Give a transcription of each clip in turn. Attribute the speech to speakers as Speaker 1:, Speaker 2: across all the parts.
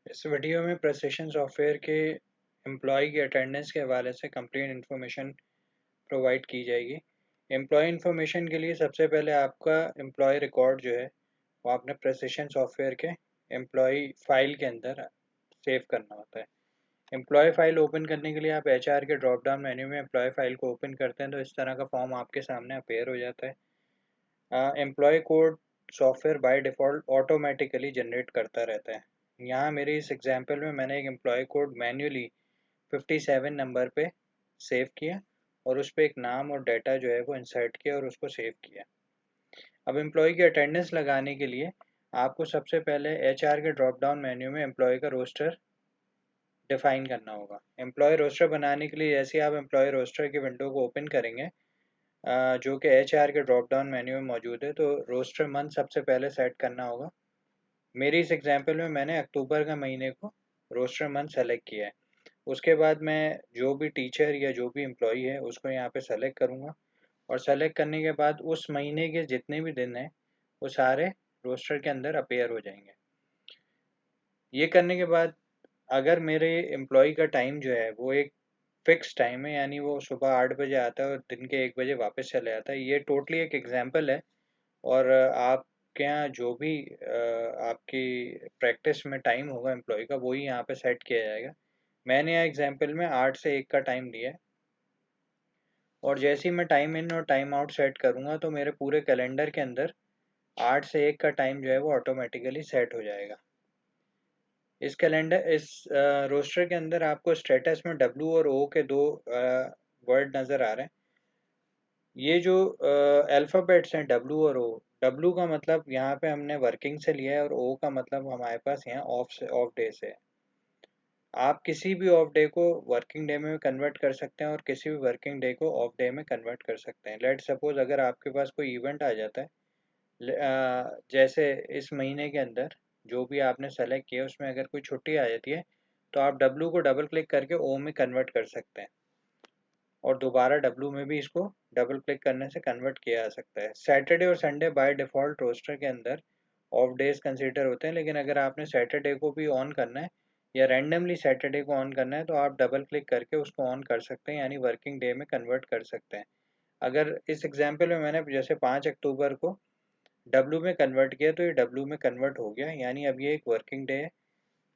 Speaker 1: इस वीडियो में precision software के एम्प्लॉय की अटेंडेंस के हवाले से कंप्लीट इन्फॉर्मेशन प्रोवाइड की जाएगी। एम्प्लॉय इन्फॉर्मेशन के लिए सबसे पहले आपका एम्प्लॉय रिकॉर्ड जो है वो आपने प्रेसिशन सॉफ्टवेयर के एम्प्लॉय फाइल के अंदर सेव करना होता है। एम्प्लॉय फाइल ओपन करने के लिए आप HR के ड्रॉप डाउन मेन्यू में एम्प्लॉय फाइल को ओपन करते हैं तो इस तरह का फॉर्म आपके सामने अपेयर हो जाता है। Employ code software by default automatically generate करता रहता है। यहाँ मेरे इस एग्जांपल में मैंने एक एम्प्लॉय कोड मैन्युअली 57 नंबर पे सेव किया और उस पर एक नाम और डेटा जो है वो इंसर्ट किया और उसको सेव किया। अब एम्प्लॉय की अटेंडेंस लगाने के लिए आपको सबसे पहले HR के ड्रॉप डाउन मेन्यू में एम्प्लॉय का रोस्टर डिफाइन करना होगा। एम्प्लॉय रोस्टर बनाने के लिए जैसे आप एम्प्लॉय रोस्टर की विंडो को ओपन करेंगे जो कि HR के ड्रॉप डाउन मेन्यू में मौजूद है, तो रोस्टर मंथ सबसे पहले सेट करना होगा। मेरी इस एग्जांपल में मैंने अक्टूबर का महीने को रोस्टर मंथ सेलेक्ट किया है। उसके बाद मैं जो भी टीचर या जो भी एम्प्लॉई है उसको यहाँ पे सेलेक्ट करूँगा और सेलेक्ट करने के बाद उस महीने के जितने भी दिन हैं वो सारे रोस्टर के अंदर अपेयर हो जाएंगे। ये करने के बाद अगर मेरे एम्प्लॉय का टाइम जो है वो एक फिक्स टाइम है, यानी वो सुबह 8 बजे आता है और दिन के 1 बजे वापस चले आता है, ये टोटली एक एग्जाम्पल है। और आपके यहाँ जो भी आपकी प्रैक्टिस में टाइम होगा एम्प्लॉय का वही यहाँ पे सेट किया जाएगा। मैंने यहाँ एग्जाम्पल में 8 से 1 का टाइम दिया है और जैसे ही मैं टाइम इन और टाइम आउट सेट करूँगा तो मेरे पूरे कैलेंडर के अंदर 8 से 1 का टाइम जो है वो ऑटोमेटिकली सेट हो जाएगा। इस रोस्टर के अंदर आपको स्टेटस में W और O के दो वर्ड नज़र आ रहे हैं। ये जो अल्फ़ाबेट्स हैं W और O, W का मतलब यहाँ पे हमने वर्किंग से लिया है और O का मतलब हमारे पास यहाँ ऑफ डे से है। आप किसी भी ऑफ डे को वर्किंग डे में कन्वर्ट कर सकते हैं और किसी भी वर्किंग डे को ऑफ डे में कन्वर्ट कर सकते हैं। लेट सपोज अगर आपके पास कोई इवेंट आ जाता है, जैसे इस महीने के अंदर जो भी आपने सेलेक्ट किया उसमें अगर कोई छुट्टी आ जाती है तो आप W को डबल क्लिक करके O में कन्वर्ट कर सकते हैं और दोबारा W में भी इसको डबल क्लिक करने से कन्वर्ट किया जा सकता है। सैटरडे और संडे बाय डिफ़ॉल्ट रोस्टर के अंदर ऑफ डेज कंसीडर होते हैं, लेकिन अगर आपने सैटरडे को भी ऑन करना है या रैंडमली सैटरडे को ऑन करना है तो आप डबल क्लिक करके उसको ऑन कर सकते हैं, यानी वर्किंग डे में कन्वर्ट कर सकते हैं। अगर इस एग्जांपल में मैंने जैसे 5 अक्टूबर को W में कन्वर्ट किया तो ये W में कन्वर्ट हो गया, यानी अब ये एक वर्किंग डे है।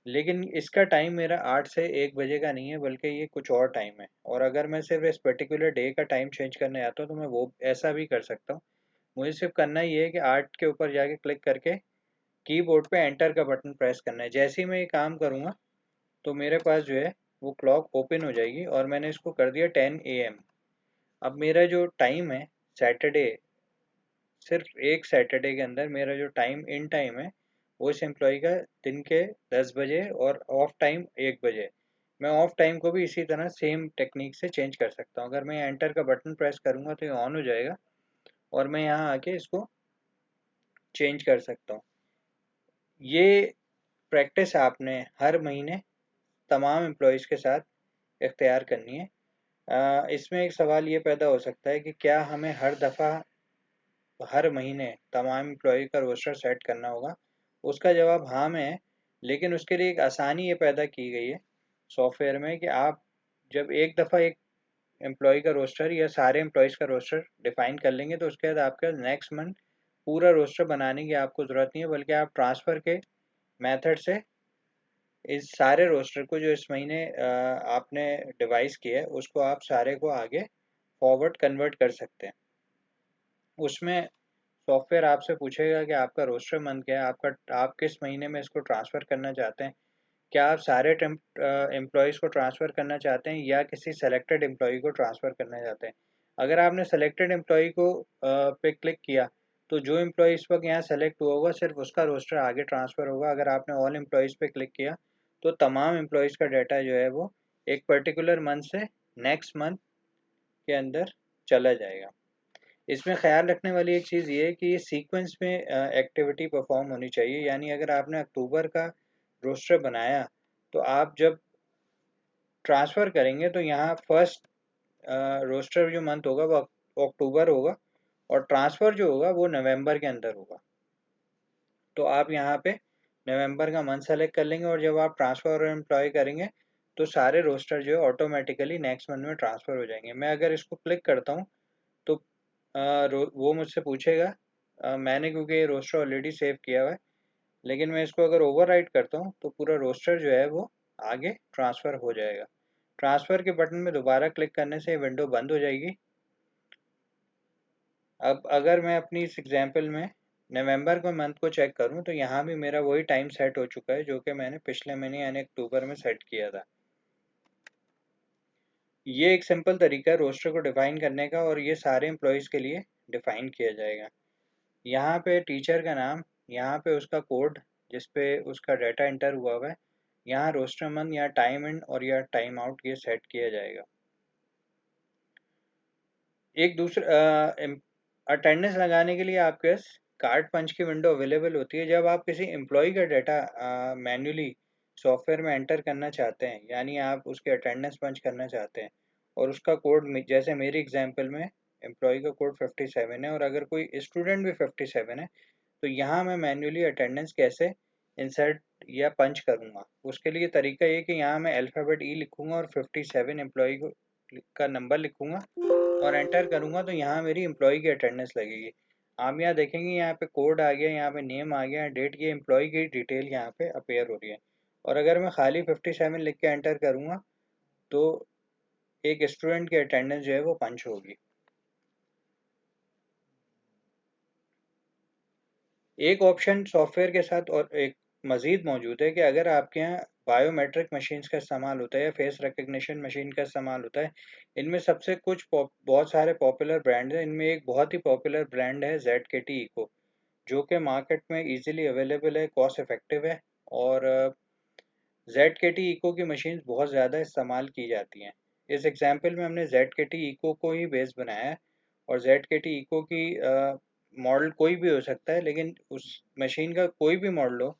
Speaker 1: लेकिन इसका टाइम मेरा 8 से 1 बजे का नहीं है, बल्कि ये कुछ और टाइम है। और अगर मैं सिर्फ इस पर्टिकुलर डे का टाइम चेंज करने आता हूँ तो मैं वो ऐसा भी कर सकता हूँ। मुझे सिर्फ करना ये है कि 8 के ऊपर जाके क्लिक करके कीबोर्ड पे एंटर का बटन प्रेस करना है। जैसे ही मैं ये काम करूँगा तो मेरे पास जो है वो क्लॉक ओपन हो जाएगी और मैंने इसको कर दिया 10 AM। अब मेरा जो टाइम है सैटरडे, सिर्फ एक सैटरडे के अंदर मेरा जो टाइम इन टाइम है वो इस एम्प्लॉय का दिन के 10 बजे और ऑफ टाइम 1 बजे। मैं ऑफ टाइम को भी इसी तरह सेम टेक्निक से चेंज कर सकता हूँ। अगर मैं एंटर का बटन प्रेस करूँगा तो ये ऑन हो जाएगा और मैं यहाँ आके इसको चेंज कर सकता हूँ। ये प्रैक्टिस आपने हर महीने तमाम एम्प्लॉयज़ के साथ इख्तियार करनी है। इसमें एक सवाल ये पैदा हो सकता है कि क्या हमें हर दफ़ा हर महीने तमाम एम्प्लॉय का रोस्टर सेट करना होगा? उसका जवाब हाँ में है, लेकिन उसके लिए एक आसानी ये पैदा की गई है सॉफ्टवेयर में कि आप जब एक दफ़ा एक एम्प्लॉय का रोस्टर या सारे एम्प्लॉयज़ का रोस्टर डिफाइन कर लेंगे तो उसके बाद आपका नेक्स्ट मंथ पूरा रोस्टर बनाने की आपको ज़रूरत नहीं है, बल्कि आप ट्रांसफ़र के मेथड से इस सारे रोस्टर को जो इस महीने आपने डिवाइस किया है उसको आप सारे को आगे फॉरवर्ड कन्वर्ट कर सकते हैं। उसमें सॉफ्टवेयर आपसे पूछेगा कि आपका रोस्टर मंथ क्या है, आप किस महीने में इसको ट्रांसफ़र करना चाहते हैं। क्या आप सारे एम्प्लॉयज़ को ट्रांसफ़र करना चाहते हैं या किसी सेलेक्टेड एम्प्लॉय को ट्रांसफ़र करना चाहते हैं। अगर आपने सेलेक्टेड एम्प्लॉय को पे क्लिक किया तो जो एम्प्लॉय इस वक्त यहाँ सेलेक्ट हुआ होगा सिर्फ उसका रोस्टर आगे ट्रांसफ़र होगा। अगर आपने ऑल एम्प्लॉयज़ पे क्लिक किया तो तमाम एम्प्लॉयज़ का डाटा जो है वो एक पर्टिकुलर मंथ से नेक्स्ट मंथ के अंदर चला जाएगा। इसमें ख्याल रखने वाली एक चीज़ ये है कि ये सीक्वेंस में एक्टिविटी परफॉर्म होनी चाहिए, यानी अगर आपने अक्टूबर का रोस्टर बनाया तो आप जब ट्रांसफ़र करेंगे तो यहाँ फर्स्ट रोस्टर जो मंथ होगा वो अक्टूबर होगा और ट्रांसफ़र जो होगा वो नवंबर के अंदर होगा। तो आप यहाँ पे नवंबर का मंथ सेलेक्ट कर लेंगे और जब आप ट्रांसफ़र और एम्प्लॉय करेंगे तो सारे रोस्टर जो है ऑटोमेटिकली नेक्स्ट मंथ में ट्रांसफ़र हो जाएंगे। मैं अगर इसको क्लिक करता हूँ तो वो मुझसे पूछेगा, मैंने क्योंकि ये रोस्टर ऑलरेडी सेव किया हुआ है, लेकिन मैं इसको अगर ओवरराइट करता हूँ तो पूरा रोस्टर जो है वो आगे ट्रांसफ़र हो जाएगा। ट्रांसफ़र के बटन में दोबारा क्लिक करने से विंडो बंद हो जाएगी। अब अगर मैं अपनी इस एग्जांपल में नवंबर के मंथ को चेक करूं तो यहाँ भी मेरा वही टाइम सेट हो चुका है जो कि मैंने पिछले महीने यानी अक्टूबर में सेट किया था। ये एक सिंपल तरीका है रोस्टर को डिफाइन करने का और ये सारे एम्प्लॉयज़ के लिए डिफाइन किया जाएगा। यहाँ पे टीचर का नाम, यहाँ पे उसका कोड जिस पे उसका डाटा एंटर हुआ हुआ है, यहाँ रोस्टर मंथ या टाइम इन और या टाइम आउट ये सेट किया जाएगा। एक दूसरा अटेंडेंस लगाने के लिए आपके पास कार्ड पंच की विंडो अवेलेबल होती है। जब आप किसी एम्प्लॉय का डाटा मैन्युअली सॉफ्टवेयर में एंटर करना चाहते हैं, यानी आप उसके अटेंडेंस पंच करना चाहते हैं और उसका कोड जैसे मेरी एग्जांपल में एम्प्लॉय का कोड 57 है और अगर कोई स्टूडेंट भी 57 है, तो यहाँ मैं मैन्युअली अटेंडेंस कैसे इंसर्ट या पंच करूँगा। उसके लिए तरीका ये कि यहाँ मैं अल्फ़ाबेट ई लिखूँगा और 57 एम्प्लॉय का नंबर लिखूँगा और एंटर करूँगा तो यहाँ मेरी एम्प्लॉय की अटेंडेंस लगेगी। आप यहाँ देखेंगे यहाँ पे कोड आ गया, यहाँ पे नेम आ गया, डेट, की एम्प्लॉय की डिटेल यहाँ पे अपेयर हो रही है। और अगर मैं खाली 57 लिख के एंटर करूँगा तो एक स्टूडेंट की अटेंडेंस जो है वो पंच होगी। एक ऑप्शन सॉफ्टवेयर के साथ और एक मज़ीद मौजूद है कि अगर आपके यहाँ बायोमेट्रिक मशीन्स का इस्तेमाल होता है या फेस रिकग्निशन मशीन का इस्तेमाल होता है, इनमें सबसे कुछ बहुत सारे पॉपुलर ब्रांड हैं। इनमें एक बहुत ही पॉपुलर ब्रांड है ZKT इको, जो कि मार्केट में इजीली अवेलेबल है, कॉस्ट इफेक्टिव है और ZKT इको की मशीन्स बहुत ज़्यादा इस्तेमाल की जाती हैं। इस एग्जांपल में हमने ZKT इको को ही बेस बनाया है और ZKT इको की मॉडल कोई भी हो सकता है, लेकिन उस मशीन का कोई भी मॉडल हो,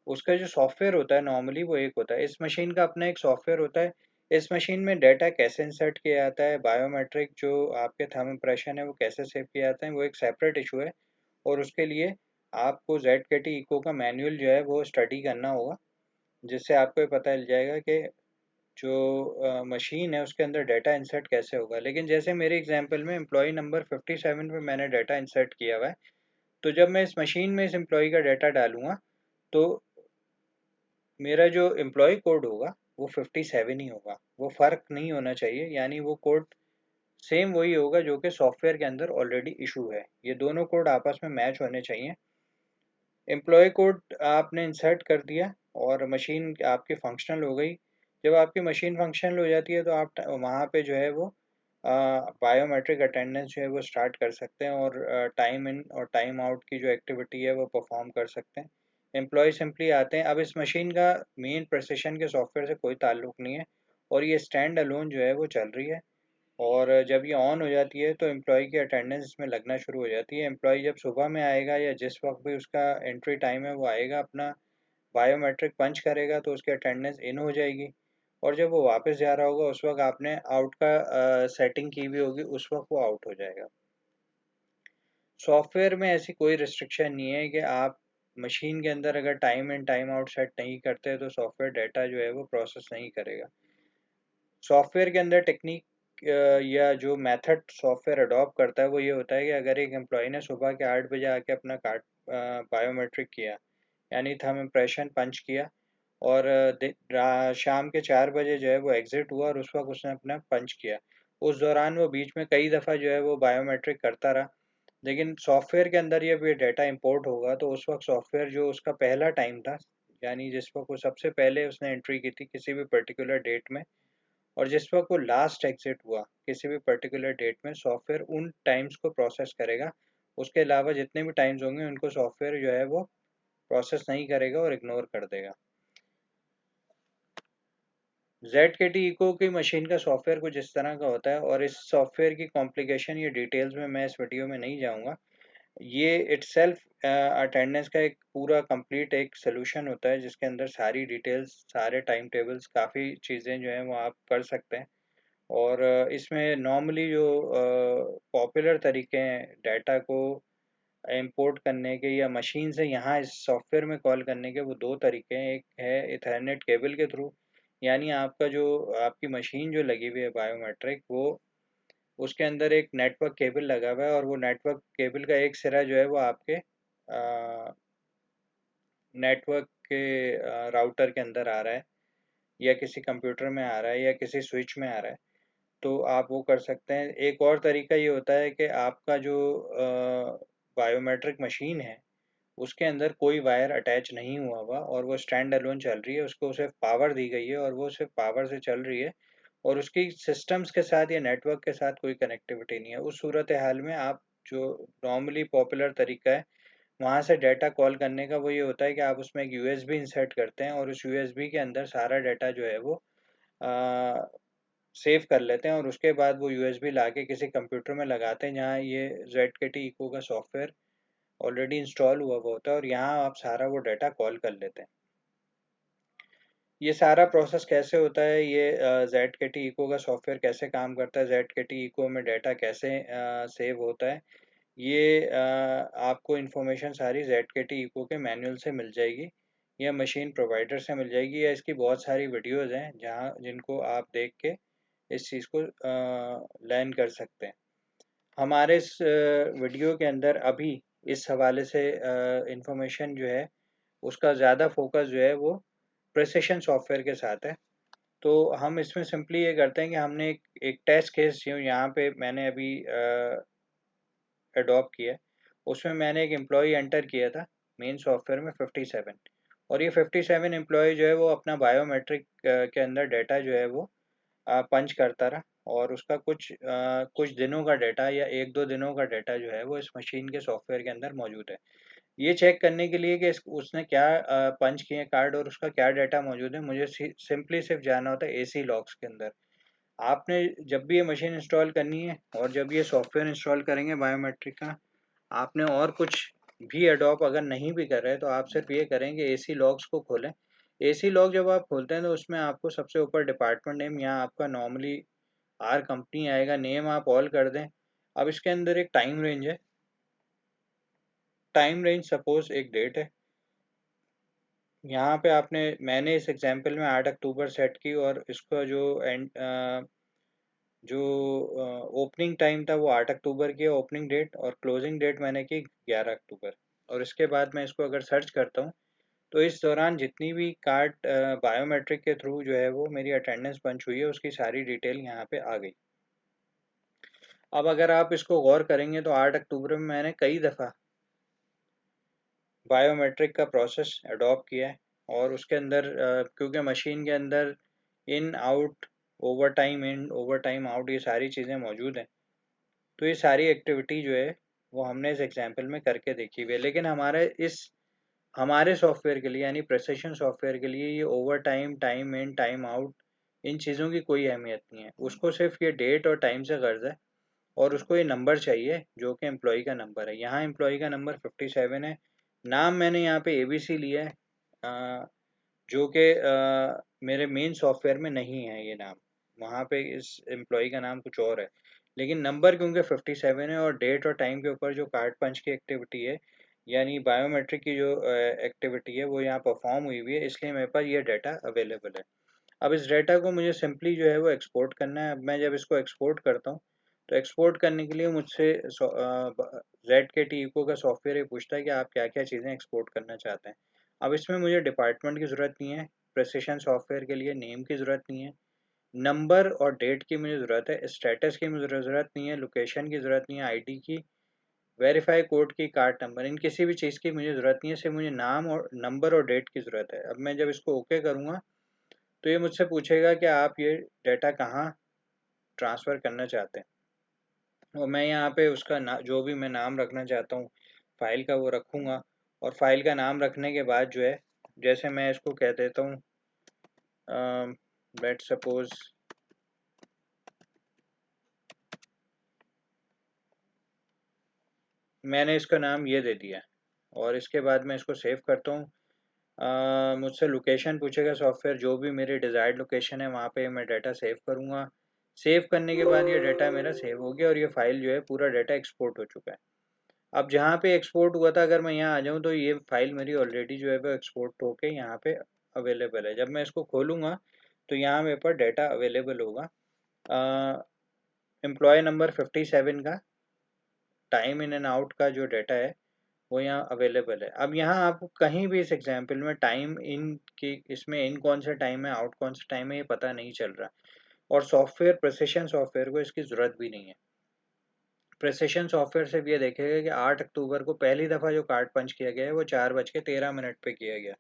Speaker 1: उसका जो सॉफ्टवेयर होता है नॉर्मली वो एक होता है। इस मशीन का अपना एक सॉफ्टवेयर होता है। इस मशीन में डाटा कैसे इंसर्ट किया जाता है, बायोमेट्रिक जो आपके थंब इम्प्रेशन है वो कैसे सेव किया जाता है, वो एक सेपरेट इशू है और उसके लिए आपको ZKT इको का मैनुअल जो है वो स्टडी करना होगा, जिससे आपको ये पता चल जाएगा कि जो मशीन है उसके अंदर डाटा इंसर्ट कैसे होगा। लेकिन जैसे मेरे एग्जांपल में एम्प्लॉय नंबर 57 पे मैंने डाटा इंसर्ट किया हुआ है, तो जब मैं इस मशीन में इस एम्प्लॉय का डाटा डालूंगा तो मेरा जो एम्प्लॉय कोड होगा वो 57 ही होगा, वो फ़र्क नहीं होना चाहिए, यानी वो कोड सेम वही होगा जो कि सॉफ्टवेयर के अंदर ऑलरेडी इशू है। ये दोनों कोड आपस में मैच होने चाहिए। एम्प्लॉय कोड आपने इंसर्ट कर दिया और मशीन आपकी फंक्शनल हो गई। जब आपकी मशीन फंक्शनल हो जाती है तो आप वहाँ पे जो है वो बायोमेट्रिक अटेंडेंस जो है वो स्टार्ट कर सकते हैं और टाइम इन और टाइम आउट की जो एक्टिविटी है वो परफॉर्म कर सकते हैं। एम्प्लॉय सिंपली आते हैं। अब इस मशीन का मेन प्रेसिशन के सॉफ्टवेयर से कोई ताल्लुक नहीं है और ये स्टैंड अलोन जो है वो चल रही है और जब ये ऑन हो जाती है तो एम्प्लॉय की अटेंडेंस इसमें लगना शुरू हो जाती है। एम्प्लॉय जब सुबह में आएगा या जिस वक्त भी उसका एंट्री टाइम है वो आएगा, अपना बायोमेट्रिक पंच करेगा तो उसकी अटेंडेंस इन हो जाएगी और जब वो वापस जा रहा होगा उस वक्त आपने आउट का सेटिंग की भी होगी, उस वक्त वो आउट हो जाएगा। सॉफ्टवेयर में ऐसी कोई रिस्ट्रिक्शन नहीं है कि आप मशीन के अंदर अगर time in time out set नहीं करते तो सॉफ्टवेयर डाटा जो है वो प्रोसेस नहीं करेगा। सॉफ्टवेयर के अंदर टेक्निक या जो मेथड सॉफ्टवेयर अडॉप्ट करता है वो ये होता है कि अगर एक एम्प्लॉय ने सुबह के 8 बजे आके अपना कार्ड बायोमेट्रिक किया, यानी थंब इम्प्रेशन पंच किया और शाम के 4 बजे जो है वो एग्ज़िट हुआ और उस वक्त उसने अपना पंच किया, उस दौरान वो बीच में कई दफ़ा जो है वो बायोमेट्रिक करता रहा। लेकिन सॉफ्टवेयर के अंदर जब ये डाटा इंपोर्ट होगा तो उस वक्त सॉफ्टवेयर जो उसका पहला टाइम था, यानी जिस वक्त वो सबसे पहले उसने एंट्री की थी किसी भी पर्टिकुलर डेट में, और जिस वक्त वो लास्ट एग्जिट हुआ किसी भी पर्टिकुलर डेट में, सॉफ्टवेयर उन टाइम्स को प्रोसेस करेगा। उसके अलावा जितने भी टाइम्स होंगे उनको सॉफ्टवेयर जो है वो प्रोसेस नहीं करेगा और इग्नोर कर देगा। ZKT इको की मशीन का सॉफ्टवेयर कुछ इस तरह का होता है और इस सॉफ्टवेयर की कॉम्प्लिकेशन या डिटेल्स में मैं इस वीडियो में नहीं जाऊँगा। ये इटसेल्फ अटेंडेंस का एक पूरा कंप्लीट एक सोल्यूशन होता है जिसके अंदर सारी डिटेल्स, सारे टाइम टेबल्स, काफ़ी चीज़ें जो हैं वो आप कर सकते हैं। और इसमें नॉर्मली जो पॉपुलर तरीके हैं डाटा को इंपोर्ट करने के या मशीन से यहाँ इस सॉफ्टवेयर में कॉल करने के वो दो तरीके हैं। एक है इथरनेट केबल के थ्रू, यानी आपका जो आपकी मशीन जो लगी हुई है बायोमेट्रिक, वो उसके अंदर एक नेटवर्क केबल लगा हुआ है और वो नेटवर्क केबल का एक सिरा जो है वो आपके नेटवर्क के राउटर के अंदर आ रहा है, या किसी कंप्यूटर में आ रहा है, या किसी स्विच में आ रहा है, तो आप वो कर सकते हैं। एक और तरीका ये होता है कि आपका जो बायोमेट्रिक मशीन है उसके अंदर कोई वायर अटैच नहीं हुआ हुआ और वो स्टैंड अलोन चल रही है, उसको सिर्फ पावर दी गई है और वो सिर्फ पावर से चल रही है और उसकी सिस्टम्स के साथ या नेटवर्क के साथ कोई कनेक्टिविटी नहीं है। उस सूरत हाल में आप जो नॉर्मली पॉपुलर तरीका है वहाँ से डाटा कॉल करने का, वो ये होता है कि आप उसमें एक यूएसबी इंसर्ट करते हैं और उस यूएसबी के अंदर सारा डाटा जो है वो सेव कर लेते हैं और उसके बाद वो यूएसबी लाके किसी कंप्यूटर में लगाते हैं जहाँ ये ZKT इको का सॉफ्टवेयर ऑलरेडी इंस्टॉल हुआ हुआ होता है और यहाँ आप सारा वो डाटा कॉल कर लेते हैं। ये सारा प्रोसेस कैसे होता है, ये ZKT इको का सॉफ्टवेयर कैसे काम करता है, ZKT इको में डाटा कैसे सेव होता है, ये आपको इन्फॉर्मेशन सारी ZKT इको के मैनुअल से मिल जाएगी या मशीन प्रोवाइडर से मिल जाएगी, या इसकी बहुत सारी वीडियोज़ हैं जहाँ जिनको आप देख के इस चीज़ को लर्न कर सकते हैं। हमारे इस वीडियो के अंदर अभी इस हवाले से इंफॉर्मेशन जो है उसका ज़्यादा फोकस जो है वो प्रिसिशन सॉफ्टवेयर के साथ है। तो हम इसमें सिंपली ये करते हैं कि हमने एक टेस्ट केस जो यहाँ पे मैंने अभी अडॉप्ट किया है, उसमें मैंने एक एम्प्लॉय एंटर किया था मेन सॉफ्टवेयर में 57, और ये 57 एम्प्लॉय जो है वो अपना बायोमेट्रिक के अंदर डाटा जो है वो पंच करता रहा और उसका कुछ दिनों का डाटा या एक दो दिनों का डाटा जो है वो इस मशीन के सॉफ्टवेयर के अंदर मौजूद है। ये चेक करने के लिए कि उसने क्या पंच किए कार्ड और उसका क्या डाटा मौजूद है, मुझे सिंपली सिर्फ जाना होता है एसी लॉग्स के अंदर। आपने जब भी ये मशीन इंस्टॉल करनी है और जब ये सॉफ्टवेयर इंस्टॉल करेंगे बायोमेट्रिक का, आपने और कुछ भी अडॉप अगर नहीं भी कर रहे तो आप सिर्फ ये करेंगे एसी लॉग्स को खोलें। एसी लॉग जब आप खोलते हैं तो उसमें आपको सबसे ऊपर डिपार्टमेंट नेम, यहाँ आपका नॉर्मली आर कंपनी आएगा, नेम आप ऑल कर दें। अब इसके अंदर एक टाइम रेंज है, टाइम रेंज सपोज एक डेट है, यहाँ पे मैंने इस एग्जांपल में 8 अक्टूबर सेट की और इसका जो ओपनिंग टाइम था वो 8 अक्टूबर की ओपनिंग डेट, और क्लोजिंग डेट मैंने की 11 अक्टूबर। और इसके बाद मैं इसको अगर सर्च करता हूँ तो इस दौरान जितनी भी कार्ड बायोमेट्रिक के थ्रू जो है वो मेरी अटेंडेंस पंच हुई है उसकी सारी डिटेल यहाँ पे आ गई। अब अगर आप इसको गौर करेंगे तो 8 अक्टूबर में मैंने कई दफ़ा बायोमेट्रिक का प्रोसेस अडॉप्ट किया है और उसके अंदर क्योंकि मशीन के अंदर in out, over time in, over time out, ये सारी चीज़ें मौजूद हैं, तो ये सारी एक्टिविटी जो है वो हमने इस एग्जांपल में करके देखी हुई है। लेकिन हमारे सॉफ्टवेयर के लिए यानी प्रिसिशन सॉफ्टवेयर के लिए ये over time, time in, time out, इन चीज़ों की कोई अहमियत नहीं है। उसको सिर्फ ये डेट और टाइम से गर्ज है और उसको ये नंबर चाहिए जो कि एम्प्लॉई का नंबर है। यहाँ एम्प्लॉई का नंबर 57 है। नाम मैंने यहाँ पे ABC लिया है, जो कि मेरे मेन सॉफ्टवेयर में नहीं है ये नाम, वहाँ पे इस एम्प्लॉई का नाम कुछ और है। लेकिन नंबर क्योंकि 57 है और डेट और टाइम के ऊपर जो कार्ड पंच की एक्टिविटी है यानी बायोमेट्रिक की जो एक्टिविटी है वो यहाँ परफॉर्म हुई हुई है, इसलिए मेरे पास ये डाटा अवेलेबल है। अब इस डाटा को मुझे सिंपली जो है वो एक्सपोर्ट करना है। अब मैं जब इसको एक्सपोर्ट करता हूँ तो एक्सपोर्ट करने के लिए मुझसे ZKT इको का सॉफ्टवेयर ये पूछता है कि आप क्या क्या चीज़ें एक्सपोर्ट करना चाहते हैं। अब इसमें मुझे डिपार्टमेंट की ज़रूरत नहीं है, प्रिसिशन सॉफ्टवेयर के लिए नेम की ज़रूरत नहीं है, नंबर और डेट की मुझे ज़रूरत है, स्टेटस की मुझे ज़रूरत नहीं है, लोकेशन की ज़रूरत नहीं है, आईडी की, वेरीफाई कोड की, कार्ड नंबर, इन किसी भी चीज़ की मुझे ज़रूरत नहीं है, सिर्फ मुझे नाम और नंबर और डेट की ज़रूरत है। अब मैं जब इसको ओके करूँगा तो ये मुझसे पूछेगा कि आप ये डाटा कहाँ ट्रांसफ़र करना चाहते हैं, और मैं यहाँ पे उसका जो भी मैं नाम रखना चाहता हूँ फाइल का वो रखूँगा। और फाइल का नाम रखने के बाद जो है, जैसे मैं इसको कह देता हूँ लेट सपोज मैंने इसका नाम ये दे दिया और इसके बाद मैं इसको सेव करता हूँ। मुझसे लोकेशन पूछेगा सॉफ्टवेयर, जो भी मेरी डिज़ायर्ड लोकेशन है वहाँ पे मैं डाटा सेव करूँगा। सेव करने के बाद ये डाटा मेरा सेव हो गया और ये फाइल जो है पूरा डाटा एक्सपोर्ट हो चुका है। अब जहाँ पे एक्सपोर्ट हुआ था, अगर मैं यहाँ आ जाऊँ तो ये फाइल मेरी ऑलरेडी जो है वो एक्सपोर्ट होके यहाँ पे अवेलेबल है। जब मैं इसको खोलूँगा तो यहाँ मेरे पास डाटा अवेलेबल होगा। एम्प्लॉय नंबर 57 का टाइम इन एंड आउट का जो डाटा है वो यहाँ अवेलेबल है। अब यहाँ आपको कहीं भी इस एग्जाम्पल में टाइम इन की, इसमें इन कौन सा टाइम है, आउट कौन सा टाइम है, ये पता नहीं चल रहा। और सॉफ्टवेयर, प्रिसिशन सॉफ्टवेयर को इसकी ज़रूरत भी नहीं है। प्रिसिशन सॉफ्टवेयर सिर्फ ये देखेगा कि 8 अक्टूबर को पहली दफ़ा जो कार्ड पंच किया गया है वो 4:13 पे किया गया,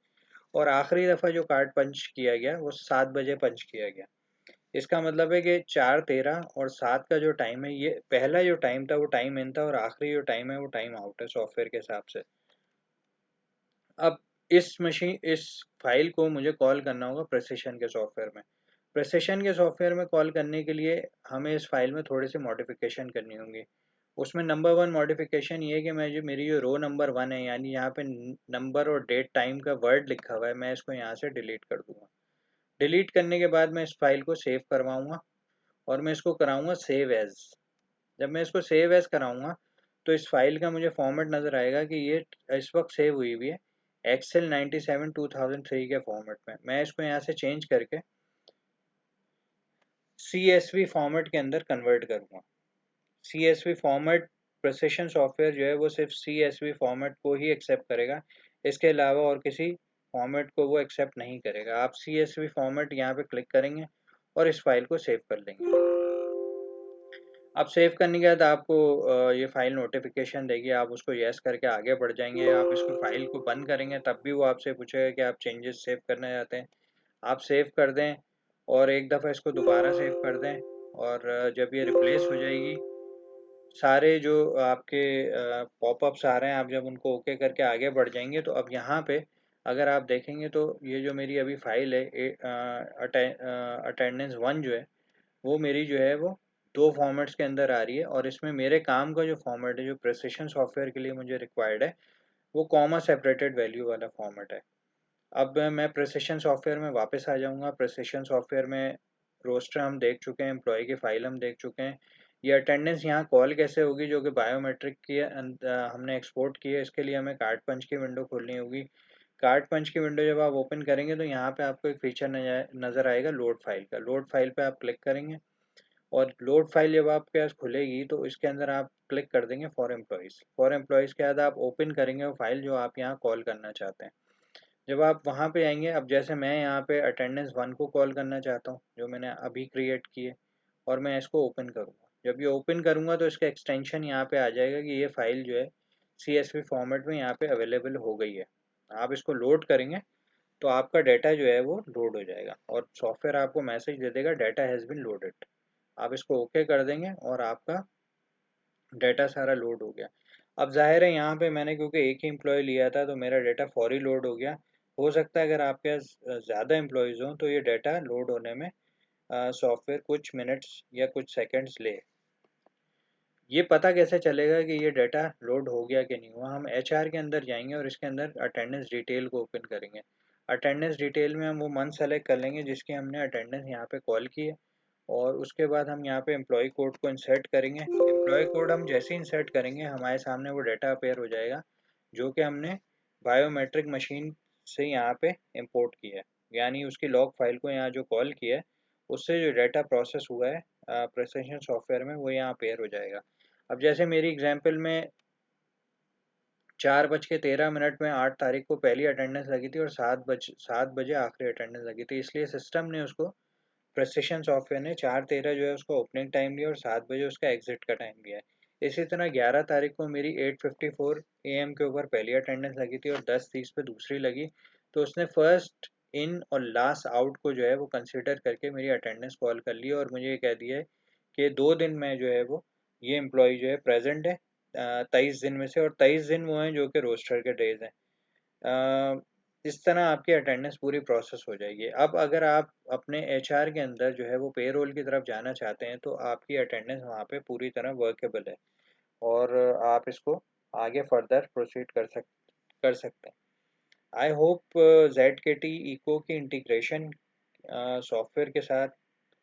Speaker 1: और आखिरी दफ़ा जो कार्ड पंच किया गया वो 7 बजे पंच किया गया। इसका मतलब है कि 4, 13 और 7 का जो टाइम है, ये पहला जो टाइम था वो टाइम इन था, और आखिरी जो टाइम है वो टाइम आउट है सॉफ्टवेयर के हिसाब से। अब इस फाइल को मुझे कॉल करना होगा प्रिसिशन के सॉफ्टवेयर में। प्रिसिशन के सॉफ्टवेयर में कॉल करने के लिए हमें इस फाइल में थोड़ी सी मॉडिफिकेशन करनी होंगी। उसमें नंबर वन मॉडिफिकेशन ये है कि मैं जो मेरी जो रो नंबर 1 है, यानी यहाँ पे नंबर और डेट टाइम का वर्ड लिखा हुआ है, मैं इसको यहाँ से डिलीट कर दूंगा। डिलीट करने के बाद मैं इस फाइल को सेव करवाऊंगा और मैं इसको कराऊंगा सेव एज। जब मैं इसको सेव एज कराऊंगा तो इस फाइल का मुझे फॉर्मेट नज़र आएगा कि ये इस वक्त सेव हुई हुई है एक्सेल 97 2003 के फॉर्मेट में। मैं इसको यहाँ से चेंज करके CSV फॉर्मेट के अंदर कन्वर्ट करूँगा। CSV फॉर्मेट, प्रिसिशन सॉफ्टवेयर जो है वो सिर्फ CSV फॉर्मेट को ही एक्सेप्ट करेगा, इसके अलावा और किसी फॉर्मेट को वो एक्सेप्ट नहीं करेगा। आप CSV फॉर्मेट यहाँ पे क्लिक करेंगे और इस फाइल को सेव कर लेंगे। अब सेव करने के बाद आपको ये फाइल नोटिफिकेशन देगी, आप उसको यस करके आगे बढ़ जाएंगे। आप इसको फाइल को बंद करेंगे तब भी वो आपसे पूछेगा कि आप चेंजेस सेव करना चाहते हैं। आप सेव कर दें और एक दफ़ा इसको दोबारा सेव कर दें, और जब ये रिप्लेस हो जाएगी, सारे जो आपके पॉपअप्स आ रहे हैं, आप जब उनको ओके करके आगे बढ़ जाएंगे तो अब यहाँ पे अगर आप देखेंगे तो ये जो मेरी अभी फाइल है अटेंडेंस 1 जो है वो मेरी जो है वो दो फॉर्मेट्स के अंदर आ रही है, और इसमें मेरे काम का जो फॉर्मेट है जो प्रिसिशन सॉफ्टवेयर के लिए मुझे रिक्वायर्ड है वो कॉमा सेपरेटेड वैल्यू वाला फॉर्मेट है। अब मैं प्रिसिशन सॉफ्टवेयर में वापस आ जाऊंगा। प्रिसिशन सॉफ्टवेयर में रोस्टर हम देख चुके हैं, एम्प्लॉय की फ़ाइल हम देख चुके हैं। ये अटेंडेंस यहाँ कॉल कैसे होगी, जो कि बायोमेट्रिक की हमने एक्सपोर्ट की है, इसके लिए हमें कार्ड पंच की विंडो खोलनी होगी। कार्ड पंच की विंडो जब आप ओपन करेंगे तो यहाँ पे आपको एक फीचर नज़र आएगा लोड फाइल का। लोड फाइल पे आप क्लिक करेंगे और लोड फाइल जब आपके पास खुलेगी तो इसके अंदर आप क्लिक कर देंगे फॉर एम्प्लॉयज़। फॉर एम्प्लॉयज़ के बाद आप ओपन करेंगे वो फाइल जो आप यहाँ कॉल करना चाहते हैं। जब आप वहाँ पे आएंगे, अब जैसे मैं यहाँ पे अटेंडेंस 1 को कॉल करना चाहता हूँ जो मैंने अभी क्रिएट की है, और मैं इसको ओपन करूँगा। जब ये ओपन करूँगा तो इसका एक्सटेंशन यहाँ पे आ जाएगा कि ये फाइल जो है CSV फॉर्मेट में यहाँ पे अवेलेबल हो गई है। आप इसको लोड करेंगे तो आपका डाटा जो है वो लोड हो जाएगा और सॉफ्टवेयर आपको मैसेज दे देगा डाटा हैज़ बिन लोडेड। आप इसको ओके कर देंगे और आपका डाटा सारा लोड हो गया। अब ज़ाहिर है यहाँ पे मैंने क्योंकि एक ही एम्प्लॉय लिया था तो मेरा डाटा फौरी लोड हो गया। हो सकता है अगर आपके पास ज़्यादा एम्प्लॉयज़ हों तो ये डाटा लोड होने में सॉफ्टवेयर कुछ मिनट्स या कुछ सेकंड्स ले। ये पता कैसे चलेगा कि ये डाटा लोड हो गया कि नहीं हुआ? हम HR के अंदर जाएंगे और इसके अंदर अटेंडेंस डिटेल को ओपन करेंगे। अटेंडेंस डिटेल में हम वो मंथ सेलेक्ट कर लेंगे जिसकी हमने अटेंडेंस यहाँ पे कॉल की है, और उसके बाद हम यहाँ पे एम्प्लॉय कोड को इंसर्ट करेंगे। एम्प्लॉय कोड हम जैसे ही इंसर्ट करेंगे हमारे सामने वो डाटा अपेयर हो जाएगा जो कि हमने बायोमेट्रिक मशीन से यहाँ पे इंपोर्ट किया है, यानी उसकी लॉग फाइल को यहाँ जो कॉल किया है उससे जो डाटा प्रोसेस हुआ है प्रिसिशन सॉफ्टवेयर में वो यहाँ अपेयर हो जाएगा। अब जैसे मेरी एग्जांपल में 4:13 में 8 तारीख को पहली अटेंडेंस लगी थी और 7 बजे आखिरी अटेंडेंस लगी थी, इसलिए सिस्टम ने उसको, प्रिसिशन सॉफ्टवेयर ने 4:13 जो है उसको ओपनिंग टाइम लिया और 7 बजे उसका एग्जिट का टाइम लिया है। इसी तरह 11 तारीख को मेरी 8:54 AM के ऊपर पहली अटेंडेंस लगी थी और 10:30 पे दूसरी लगी, तो उसने फर्स्ट इन और लास्ट आउट को जो है वो कंसिडर करके मेरी अटेंडेंस कॉल कर ली और मुझे ये कह दिया है कि 2 दिन में जो है वो ये एम्प्लॉय जो है प्रेजेंट है 23 दिन में से, और 23 दिन वो हैं जो कि रोस्टर के डेज हैं। इस तरह आपकी अटेंडेंस पूरी प्रोसेस हो जाएगी। अब अगर आप अपने HR के अंदर जो है वो पेरोल की तरफ जाना चाहते हैं तो आपकी अटेंडेंस वहाँ पे पूरी तरह वर्केबल है और आप इसको आगे फर्दर प्रोसीड कर सकते हैं। आई होप ZKT इको की इंटीग्रेशन सॉफ्टवेयर के साथ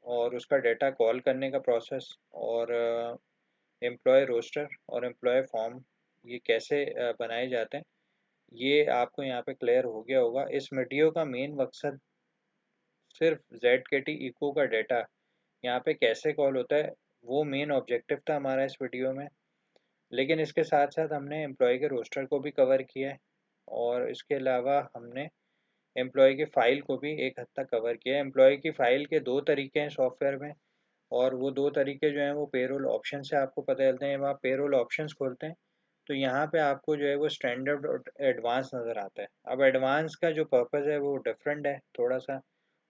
Speaker 1: और उसका डाटा कॉल करने का प्रोसेस और एम्प्लॉय रोस्टर और एम्प्लॉय फॉर्म ये कैसे बनाए जाते हैं, ये आपको यहाँ पे क्लियर हो गया होगा। इस वीडियो का मेन मकसद सिर्फ ZKT इको का डेटा यहाँ पे कैसे कॉल होता है, वो मेन ऑब्जेक्टिव था हमारा इस वीडियो में। लेकिन इसके साथ साथ हमने एम्प्लॉय के रोस्टर को भी कवर किया है, और इसके अलावा हमने एम्प्लॉय की फ़ाइल को भी एक हद तक कवर किया है। एम्प्लॉय की फ़ाइल के दो तरीके हैं सॉफ्टवेयर में, और वो दो तरीके जो हैं वो पेरोल ऑप्शन से आपको पता चलते हैं। जब आप पेरोल ऑप्शंस खोलते हैं तो यहाँ पे आपको जो है वो स्टैंडर्ड और एडवांस नज़र आता है। अब एडवांस का जो पर्पज़ है वो डिफरेंट है थोड़ा सा,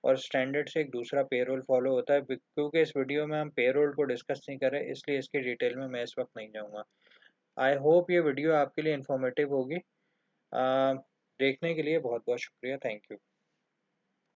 Speaker 1: और स्टैंडर्ड से एक दूसरा पेरोल फॉलो होता है। क्योंकि इस वीडियो में हम पेरोल को डिस्कस नहीं कर रहे, इसलिए इसके डिटेल में मैं इस वक्त नहीं जाऊँगा। आई होप ये वीडियो आपके लिए इन्फॉर्मेटिव होगी। देखने के लिए बहुत बहुत शुक्रिया। Thank you.